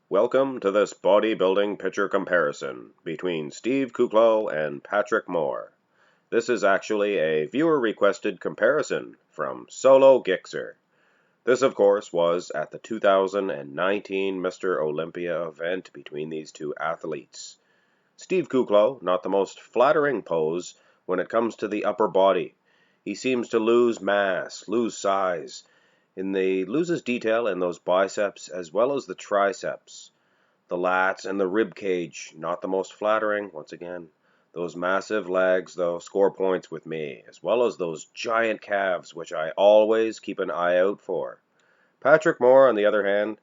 Welcome to this bodybuilding picture comparison between Steve Kuclo and Patrick Moore. This is actually a viewer-requested comparison from Solo Gixxer. This, of course, was at the 2019 Mr. Olympia event between these two athletes. Steve Kuclo, not the most flattering pose when it comes to the upper body. He seems to lose mass, lose size, loses detail in those biceps as well as the triceps. The lats and the rib cage, not the most flattering, once again. Those massive legs, though, score points with me, as well as those giant calves, which I always keep an eye out for. Patrick Moore, on the other hand,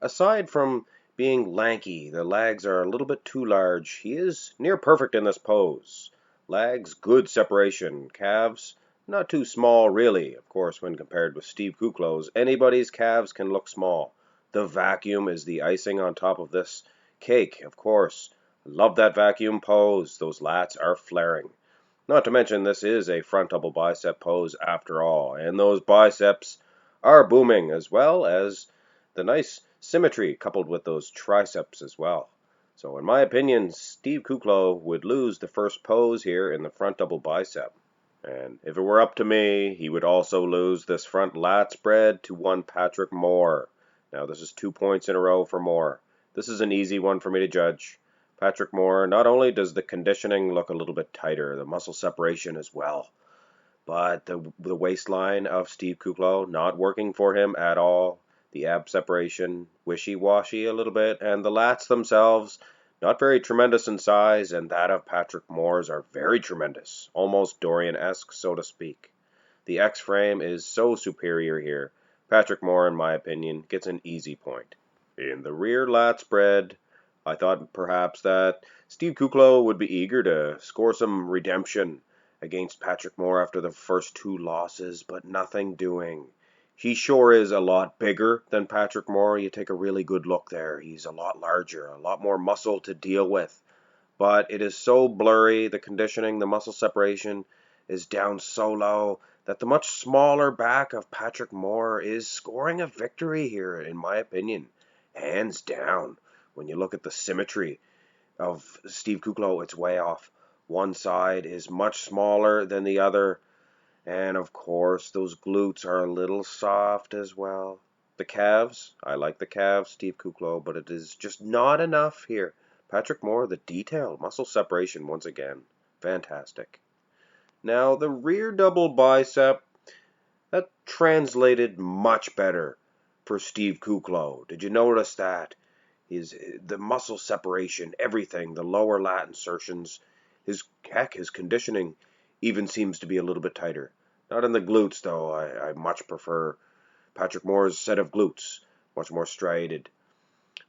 aside from being lanky, the legs are a little bit too large. He is near perfect in this pose. Legs, good separation. Calves, not too small, really. Of course, when compared with Steve Kuclo's, anybody's calves can look small. The vacuum is the icing on top of this cake, of course. Love that vacuum pose. Those lats are flaring. Not to mention, this is a front double bicep pose after all, and those biceps are booming, as well as the nice symmetry coupled with those triceps as well. So in my opinion, Steve Kuclo would lose the first pose here in the front double bicep. And if it were up to me, he would also lose this front lat spread to one Patrick Moore. Now this is 2 points in a row for Moore. This is an easy one for me to judge. Patrick Moore, not only does the conditioning look a little bit tighter, the muscle separation as well, but the waistline of Steve Kuclo not working for him at all. The ab separation, wishy-washy a little bit, and the lats themselves, not very tremendous in size, and that of Patrick Moore's are very tremendous, almost Dorian-esque, so to speak. The X-frame is so superior here. Patrick Moore, in my opinion, gets an easy point. In the rear lat spread, I thought perhaps that Steve Kuclo would be eager to score some redemption against Patrick Moore after the first two losses, but nothing doing. He sure is a lot bigger than Patrick Moore. You take a really good look there. He's a lot larger, a lot more muscle to deal with. But it is so blurry, the conditioning, the muscle separation is down so low that the much smaller back of Patrick Moore is scoring a victory here, in my opinion. Hands down. When you look at the symmetry of Steve Kuclo, it's way off. One side is much smaller than the other, and of course those glutes are a little soft as well. The calves, I like the calves, Steve Kuclo, but it is just not enough here. Patrick Moore, the detail, muscle separation once again, fantastic. Now the rear double bicep, that translated much better for Steve Kuclo. Did you notice that? The muscle separation, everything, the lower lat insertions, his conditioning even seems to be a little bit tighter. Not in the glutes, though. I much prefer Patrick Moore's set of glutes, much more striated.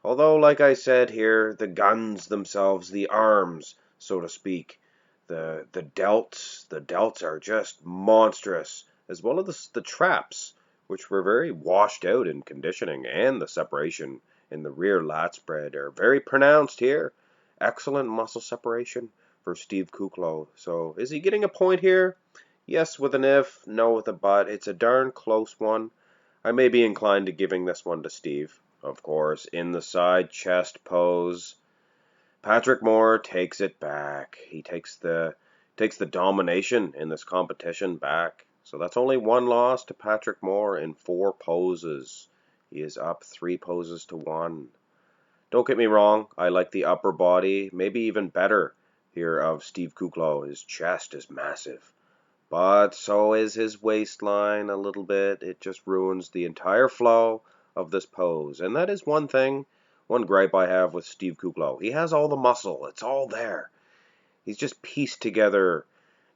Although, like I said here, the guns themselves, the arms, so to speak, the delts are just monstrous, as well as the traps, which were very washed out in conditioning, and the separation in the rear lat spread are very pronounced here. Excellent muscle separation for Steve Kuclo. So is he getting a point here? Yes with an if, no with a but. It's a darn close one. I may be inclined to giving this one to Steve. Of course, in the side chest pose, Patrick Moore takes it back. He takes the domination in this competition back. So that's only one loss to Patrick Moore in 4 poses. He is up 3 poses to 1. Don't get me wrong, I like the upper body, maybe even better here of Steve Kuclo. His chest is massive. But so is his waistline a little bit. It just ruins the entire flow of this pose. And that is one thing, one gripe I have with Steve Kuclo. He has all the muscle. It's all there. He's just pieced together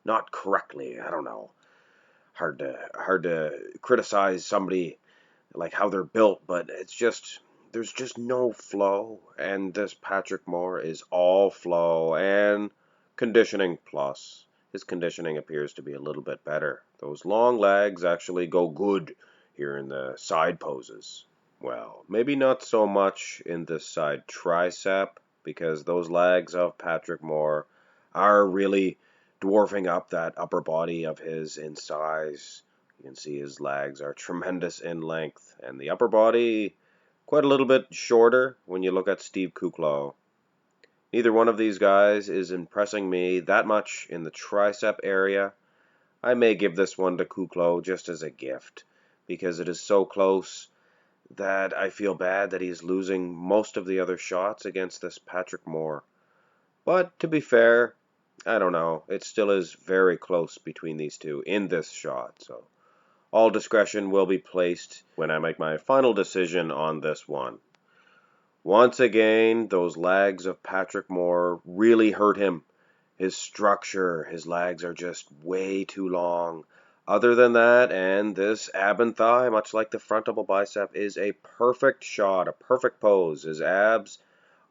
not correctly. I don't know. Hard to criticize somebody like how they're built, but it's just there's just no flow, and this Patrick Moore is all flow and conditioning plus. His conditioning appears to be a little bit better. Those long legs actually go good here in the side poses. Well, maybe not so much in this side tricep, because those legs of Patrick Moore are really dwarfing up that upper body of his in size. You can see his legs are tremendous in length, and the upper body, quite a little bit shorter when you look at Steve Kuclo. Neither one of these guys is impressing me that much in the tricep area. I may give this one to Kuclo just as a gift, because it is so close that I feel bad that he's losing most of the other shots against this Partick Moore. But to be fair, I don't know. It still is very close between these two in this shot. So all discretion will be placed when I make my final decision on this one. Once again, those legs of Partick Moore really hurt him. His structure, his legs are just way too long. Other than that, and this ab and thigh, much like the frontable bicep, is a perfect shot, a perfect pose. His abs,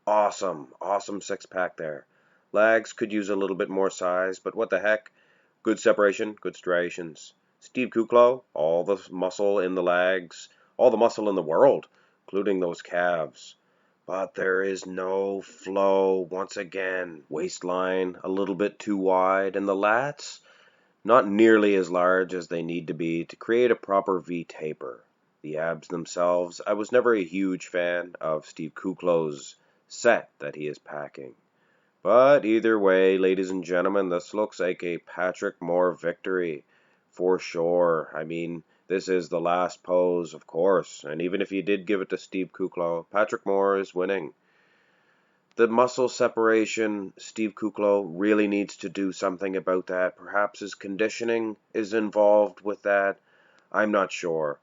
awesome, awesome six-pack there. Legs could use a little bit more size, but what the heck. Good separation, good striations. Steve Kuclo, all the muscle in the legs, all the muscle in the world, including those calves. But there is no flow once again. Waistline a little bit too wide, and the lats not nearly as large as they need to be to create a proper V taper. The abs themselves, I was never a huge fan of Steve Kuclo's set that he is packing. But either way, ladies and gentlemen, this looks like a Partick Moore victory for sure. I mean, this is the last pose, of course, and even if you did give it to Steve Kuclo, Partick Moore is winning. The muscle separation, Steve Kuclo really needs to do something about that. Perhaps his conditioning is involved with that. I'm not sure.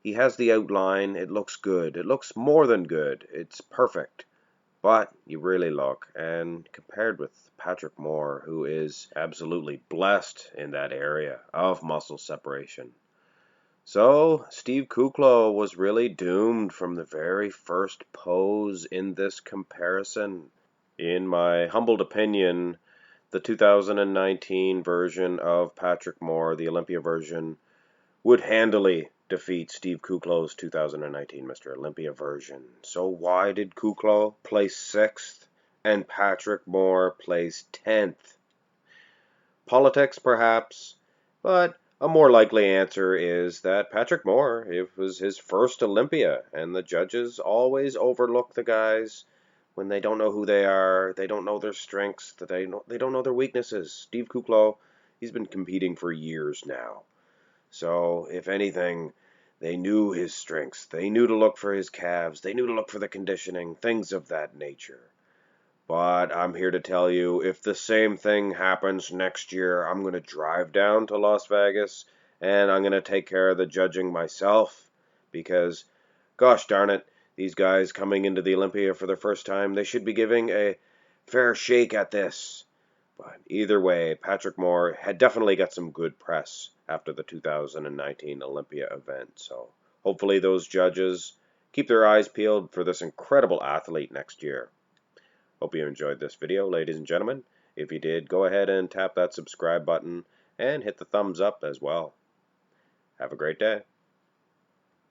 He has the outline. It looks good. It looks more than good. It's perfect. But you really look, and compared with Partick Moore, who is absolutely blessed in that area of muscle separation. So, Steve Kuclo was really doomed from the very first pose in this comparison. In my humbled opinion, the 2019 version of Partick Moore, the Olympia version, would handily defeat Steve Kuclo's 2019 Mr. Olympia version. So why did Kuclo place 6th and Partick Moore place 10th? Politics, perhaps, but a more likely answer is that Partick Moore, it was his first Olympia, and the judges always overlook the guys when they don't know who they are, they don't know their strengths, they don't know their weaknesses. Steve Kuclo, he's been competing for years now. So, if anything, they knew his strengths. They knew to look for his calves. They knew to look for the conditioning, things of that nature. But I'm here to tell you, if the same thing happens next year, I'm going to drive down to Las Vegas, and I'm going to take care of the judging myself. Because, gosh darn it, these guys coming into the Olympia for the first time, they should be giving a fair shake at this. But either way, Partick Moore had definitely got some good press after the 2019 Olympia event. So hopefully those judges keep their eyes peeled for this incredible athlete next year. Hope you enjoyed this video, ladies and gentlemen. If you did, go ahead and tap that subscribe button and hit the thumbs up as well. Have a great day.